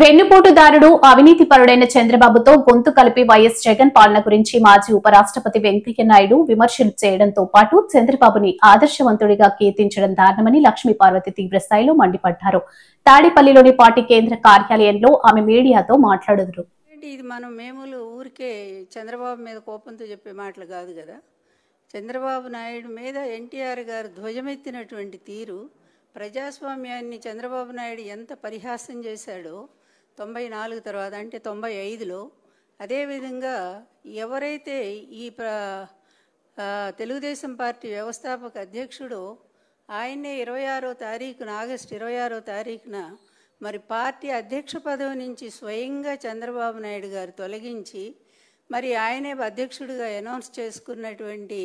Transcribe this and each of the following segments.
వెన్నుపోటుదారుడు అవినీతిపరుడైన చంద్రబాబుతో గొంతు కలిపి వైఎస్ జగన్ పాలన గురించి మాజీ ఉపరాష్ట్రపతి వెంకయ్య నాయుడు విమర్శలు చేయడంతో పాటు చంద్రబాబుని ఆదర్శవంతుడిగా కీర్తించడం దారుణమని లక్ష్మీపార్వతి తీవ్రస్థాయిలో మండిపడ్డారు. తాడేపల్లిలోని పార్టీ కేంద్ర కార్యాలయంలో ఆమె మీడియాతో మాట్లాడారు. ఇది మనం మేములు ఊరికే చంద్రబాబు మీద కోపంతో చెప్పే మాటలు కాదు కదా. చంద్రబాబు నాయుడు మీద ఎన్టీఆర్ గారు ధ్వజమెత్తినటువంటి తీరు, ప్రజాస్వామ్యాన్ని చంద్రబాబు నాయుడు ఎంత పరిహాసం చేశాడో 94 తర్వాత అంటే 95లో, అదేవిధంగా ఎవరైతే ఈ తెలుగుదేశం పార్టీ వ్యవస్థాపక అధ్యక్షుడో ఆయన్నే 26వ తారీఖున ఆగస్టు 26వ తారీఖున మరి పార్టీ అధ్యక్ష పదవి నుంచి స్వయంగా చంద్రబాబు నాయుడు గారు తొలగించి మరి ఆయనే అధ్యక్షుడిగా అనౌన్స్ చేసుకున్నటువంటి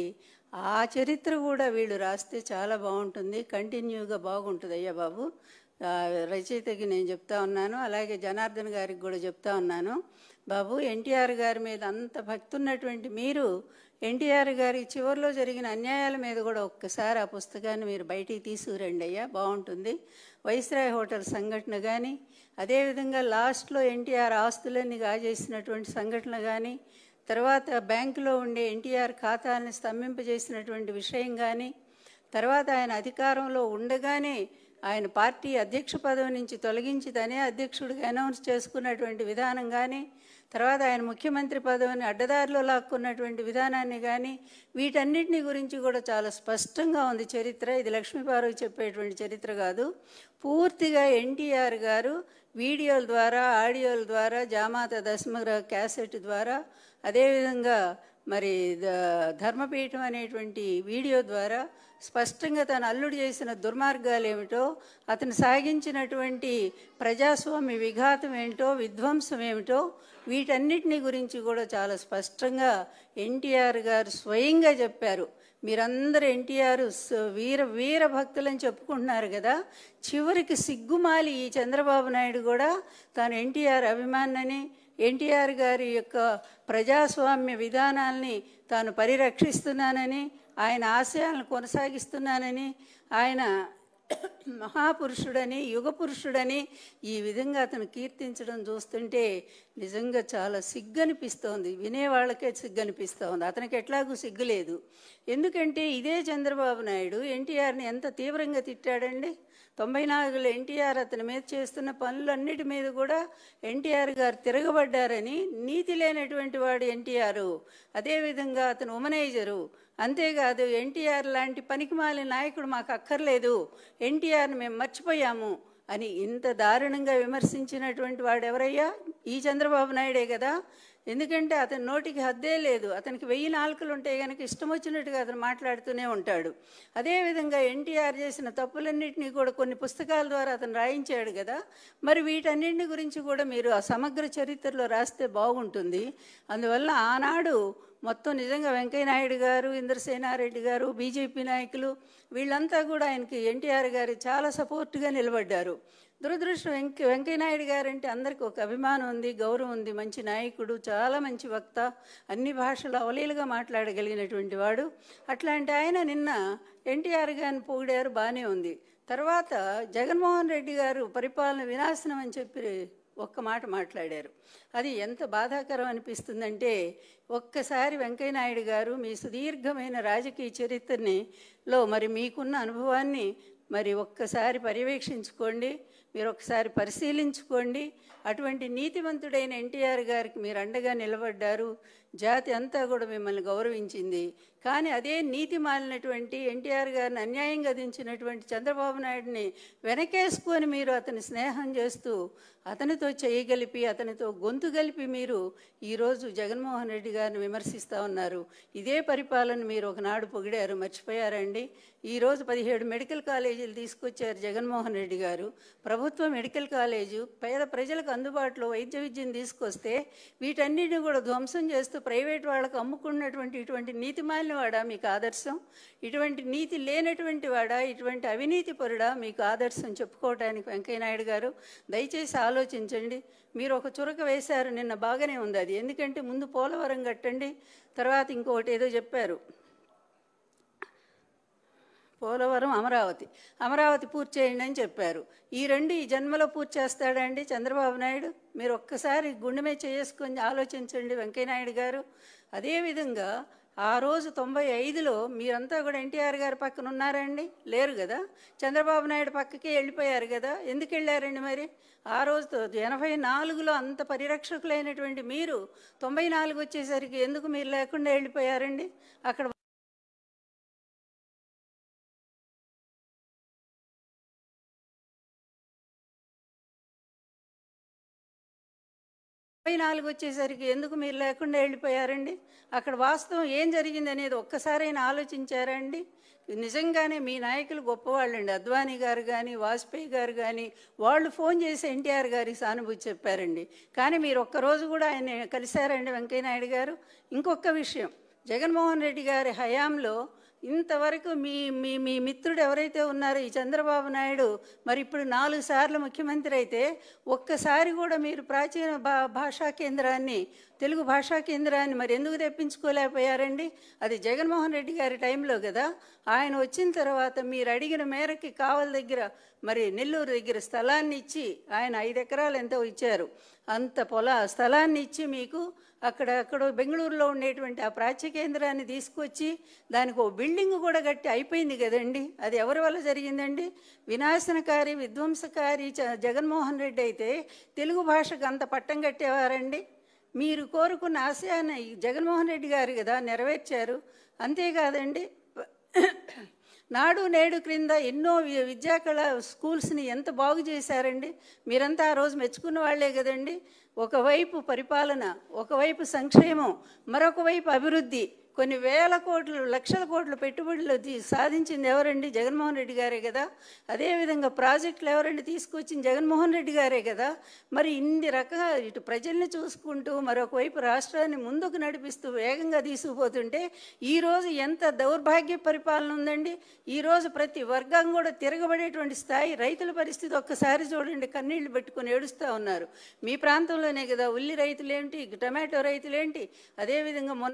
ఆ చరిత్ర కూడా వీళ్ళు రాస్తే చాలా బాగుంటుంది, కంటిన్యూగా బాగుంటుంది. అయ్యా బాబు, రచయితకి నేను చెప్తా ఉన్నాను, అలాగే జనార్దన్ గారికి కూడా చెప్తా ఉన్నాను. బాబు, ఎన్టీఆర్ గారి మీద అంత భక్తి ఉన్నటువంటి మీరు ఎన్టీఆర్ గారి చివరిలో జరిగిన అన్యాయాల మీద కూడా ఒక్కసారి ఆ పుస్తకాన్ని మీరు బయటికి తీసుకురండి అయ్యా, బాగుంటుంది. వైస్రాయ్ హోటల్ సంఘటన కానీ, అదేవిధంగా లాస్ట్లో ఎన్టీఆర్ ఆస్తులన్నీ కాజేసినటువంటి సంఘటన కానీ, తర్వాత బ్యాంకులో ఉండే ఎన్టీఆర్ ఖాతాన్ని స్తంభింపజేసినటువంటి విషయం కానీ, తర్వాత ఆయన అధికారంలో ఉండగానే ఆయన పార్టీ అధ్యక్ష పదవి నుంచి తొలగించి తనే అధ్యక్షుడిగా అనౌన్స్ చేసుకున్నటువంటి విధానం కానీ, తర్వాత ఆయన ముఖ్యమంత్రి పదవిని అడ్డదారిలో లాక్కున్నటువంటి విధానాన్ని కానీ, వీటన్నిటిని గురించి కూడా చాలా స్పష్టంగా ఉంది చరిత్ర. ఇది లక్ష్మీపార్వతి చెప్పేటువంటి చరిత్ర కాదు. పూర్తిగా ఎన్టీఆర్ గారు వీడియోల ద్వారా, ఆడియోల ద్వారా, జామాత దశమగ్ర క్యాసెట్ ద్వారా, అదేవిధంగా మరి ధర్మపీఠం అనేటువంటి వీడియో ద్వారా స్పష్టంగా తను అల్లుడు చేసిన దుర్మార్గాలు ఏమిటో, అతను సాగించినటువంటి ప్రజాస్వామ్య విఘాతం ఏమిటో, విధ్వంసం ఏమిటో, వీటన్నిటిని గురించి కూడా చాలా స్పష్టంగా ఎన్టీఆర్ గారు స్వయంగా చెప్పారు. మీరందరూ ఎన్టీఆర్ వీర భక్తులని చెప్పుకుంటున్నారు కదా, చివరికి సిగ్గుమాలి ఈ చంద్రబాబు నాయుడు కూడా తాను ఎన్టీఆర్ అభిమానని, ఎన్టీఆర్ గారి యొక్క ప్రజాస్వామ్య విధానాల్ని తాను పరిరక్షిస్తున్నానని, ఆయన ఆశయాలను కొనసాగిస్తున్నానని, ఆయన మహాపురుషుడని, యుగ పురుషుడని ఈ విధంగా అతను కీర్తించడం చూస్తుంటే నిజంగా చాలా సిగ్గనిపిస్తోంది. వినేవాళ్ళకే సిగ్గనిపిస్తోంది. అతనికి ఎట్లాగూ సిగ్గులేదు. ఎందుకంటే ఇదే చంద్రబాబు నాయుడు ఎన్టీఆర్ని ఎంత తీవ్రంగా తిట్టాడండి. 94లో ఎన్టీఆర్ అతని మీద చేస్తున్న పనులన్నిటి మీద కూడా ఎన్టీఆర్ గారు తిరగబడ్డారని, నీతి లేనటువంటి వాడు ఎన్టీఆర్, అదేవిధంగా అతను ఉమనైజరు, అంతేకాదు ఎన్టీఆర్ లాంటి పనికిమాలిన నాయకుడు మాకు అక్కర్లేదు, ఎన్టీఆర్ని మేము మర్చిపోయాము అని ఇంత దారుణంగా విమర్శించినటువంటి వాడు ఎవరయ్యా? ఈ చంద్రబాబు నాయుడే కదా. ఎందుకంటే అతని నోటికి హద్దే లేదు. అతనికి 1000 నాలుకలు ఉంటే కనుక ఇష్టం వచ్చినట్టుగా అతను మాట్లాడుతూనే ఉంటాడు. అదేవిధంగా ఎన్టీఆర్ చేసిన తప్పులన్నింటినీ కూడా కొన్ని పుస్తకాల ద్వారా అతను రాయించాడు కదా. మరి వీటన్నింటి గురించి కూడా మీరు ఆ సమగ్ర చరిత్రలో రాస్తే బాగుంటుంది. అందువల్ల ఆనాడు మొత్తం నిజంగా వెంకయ్య నాయుడు గారు, ఇంద్రసేనారెడ్డి గారు, బీజేపీ నాయకులు వీళ్ళంతా కూడా ఆయనకి ఎన్టీఆర్ గారు చాలా సపోర్ట్గా నిలబడ్డారు. దురదృష్టం వెంకయ్య నాయుడు గారు అంటే అందరికీ ఒక అభిమానం ఉంది, గౌరవం ఉంది, మంచి నాయకుడు, చాలా మంచి వక్త, అన్ని భాషలు అవలీలుగా మాట్లాడగలిగినటువంటి వాడు. అట్లాంటి ఆయన నిన్న ఎన్టీఆర్ గారిని పొగిడారు, బాగానే ఉంది. తర్వాత జగన్మోహన్ రెడ్డి గారు పరిపాలన వినాశనం అని చెప్పి ఒక్క మాట మాట్లాడారు. అది ఎంత బాధాకరం అనిపిస్తుందంటే, ఒక్కసారి వెంకయ్య నాయుడు గారు మీ సుదీర్ఘమైన రాజకీయ చరిత్రలో మరి మీకున్న అనుభవాన్ని మరి ఒక్కసారి పర్యవేక్షించుకోండి, మీరు ఒకసారి పరిశీలించుకోండి. అటువంటి నీతివంతుడైన ఎన్టీఆర్ గారికి మీరు అండగా నిలబడ్డారు, జాతి అంతా కూడా మిమ్మల్ని గౌరవించింది. కానీ అదే నీతి మాలినటువంటి ఎన్టీఆర్ గారిని అన్యాయంగా దించినటువంటి చంద్రబాబు నాయుడిని వెనకేసుకొని మీరు అతని స్నేహం చేస్తూ అతనితో చేయగలిపి, అతనితో గొంతు కలిపి మీరు ఈరోజు జగన్మోహన్ రెడ్డి గారిని విమర్శిస్తూ ఉన్నారు. ఇదే పరిపాలన మీరు ఒకనాడు పొగిడారు, మర్చిపోయారండి. ఈరోజు 17 మెడికల్ కాలేజీలు తీసుకొచ్చారు జగన్మోహన్ రెడ్డి గారు. ప్రభుత్వ మెడికల్ కాలేజు పేద ప్రజలకు అందుబాటులో వైద్య విద్యను తీసుకొస్తే వీటన్నిటిని కూడా ధ్వంసం చేస్తూ ప్రైవేట్ వాళ్ళకు అమ్ముకున్నటువంటి ఇటువంటి నీతి మాలిన వాడా మీకు ఆదర్శం? ఇటువంటి నీతి లేనటువంటి వాడా, ఇటువంటి అవినీతి పరుడా మీకు ఆదర్శం చెప్పుకోవడానికి? వెంకయ్య నాయుడు గారు దయచేసి ఆలోచించండి. మీరు ఒక చురక వేశారు నిన్న, బాగానే ఉంది అది. ఎందుకంటే ముందు పోలవరం కట్టండి, తర్వాత ఇంకొకటి ఏదో చెప్పారు, పోలవరం, అమరావతి పూర్తి చేయండి అని చెప్పారు. ఈ రెండు ఈ జన్మలో పూర్తి చేస్తాడండి చంద్రబాబు నాయుడు? మీరు ఒక్కసారి గుండె మీద చేసుకొని ఆలోచించండి వెంకయ్యనాయుడు గారు. అదేవిధంగా ఆ రోజు 95లో మీరంతా కూడా ఎన్టీఆర్ గారి పక్కన ఉన్నారండి? లేరు కదా. చంద్రబాబు నాయుడు పక్కకే వెళ్ళిపోయారు కదా. ఎందుకు వెళ్ళారండి మరి? ఆ రోజు 84లో అంత పరిరక్షకులైనటువంటి మీరు 94 వచ్చేసరికి ఎందుకు మీరు లేకుండా వెళ్ళిపోయారండి? అక్కడ 94 వచ్చేసరికి ఎందుకు మీరు లేకుండా వెళ్ళిపోయారండి? అక్కడ వాస్తవం ఏం జరిగింది అనేది ఒక్కసారైనా ఆలోచించారండి? నిజంగానే మీ నాయకులు గొప్పవాళ్ళండి. అద్వానీ గారు కానీ, వాజ్పేయి గారు కానీ, వాళ్ళు ఫోన్ చేసి ఎన్టీఆర్ గారికి సానుభూతి చెప్పారండి. కానీ మీరు ఒక్కరోజు కూడా ఆయన కలిశారండి వెంకయ్యనాయుడు గారు? ఇంకొక విషయం, జగన్మోహన్ రెడ్డి గారి హయాంలో ఇంతవరకు మీ మీ మీ మిత్రుడు ఎవరైతే ఉన్నారో ఈ చంద్రబాబు నాయుడు, మరి ఇప్పుడు 4 సార్లు ముఖ్యమంత్రి అయితే ఒక్కసారి కూడా మీరు ప్రాచీన భాషా కేంద్రాన్ని, తెలుగు భాషా కేంద్రాన్ని మరి ఎందుకు తెప్పించుకోలేకపోయారండి? అది జగన్మోహన్ రెడ్డి గారి టైంలో కదా. ఆయన వచ్చిన తర్వాత మీరు అడిగిన మేరకి కావలి దగ్గర, మరి నెల్లూరు దగ్గర స్థలాన్ని ఇచ్చి, ఆయన 5 ఎకరాలు ఎంతో ఇచ్చారు. అంత స్థలాన్ని ఇచ్చి మీకు అక్కడ బెంగళూరులో ఉండేటువంటి ఆ ప్రాచ్య కేంద్రాన్ని తీసుకొచ్చి దానికి ఓ బిల్డింగ్ కూడా కట్టి అయిపోయింది కదండి. అది ఎవరి వల్ల జరిగిందండి? వినాశనకారి, విధ్వంసకారి జగన్మోహన్ రెడ్డి అయితే తెలుగు భాషకు అంత పట్టం కట్టేవారండి? మీరు కోరుకున్న ఆశయాన్ని జగన్మోహన్ రెడ్డి గారు కదా నెరవేర్చారు. అంతేకాదండి, నాడు నేడు క్రింద ఎన్నో విద్యాకళ స్కూల్స్ని ఎంత బాగు చేశారండి. మీరంతా ఆ రోజు మెచ్చుకున్న వాళ్లే కదండి. ఒకవైపు పరిపాలన, ఒకవైపు సంక్షేమం, మరొక వైపు అభివృద్ధి. కొన్ని వేల కోట్లు, లక్షల కోట్ల పెట్టుబడులు సాధించింది ఎవరండి? జగన్మోహన్ రెడ్డి గారే కదా. అదేవిధంగా ప్రాజెక్టులు ఎవరండి తీసుకొచ్చింది? జగన్మోహన్ రెడ్డి గారే కదా. మరి ఇన్ని రకంగా ఇటు ప్రజల్ని చూసుకుంటూ మరొక వైపు రాష్ట్రాన్ని ముందుకు నడిపిస్తూ వేగంగా తీసుకుపోతుంటే ఈరోజు ఎంత దౌర్భాగ్య పరిపాలన ఉందండి. ఈరోజు ప్రతి వర్గం కూడా తిరగబడేటువంటి స్థాయి. రైతుల పరిస్థితి ఒక్కసారి చూడండి, కన్నీళ్లు పెట్టుకుని ఏడుస్తూ ఉన్నారు. మీ ప్రాంతంలోనే కదా ఉల్లి రైతులేంటి, టమాటో రైతులేంటి, అదేవిధంగా మొన్న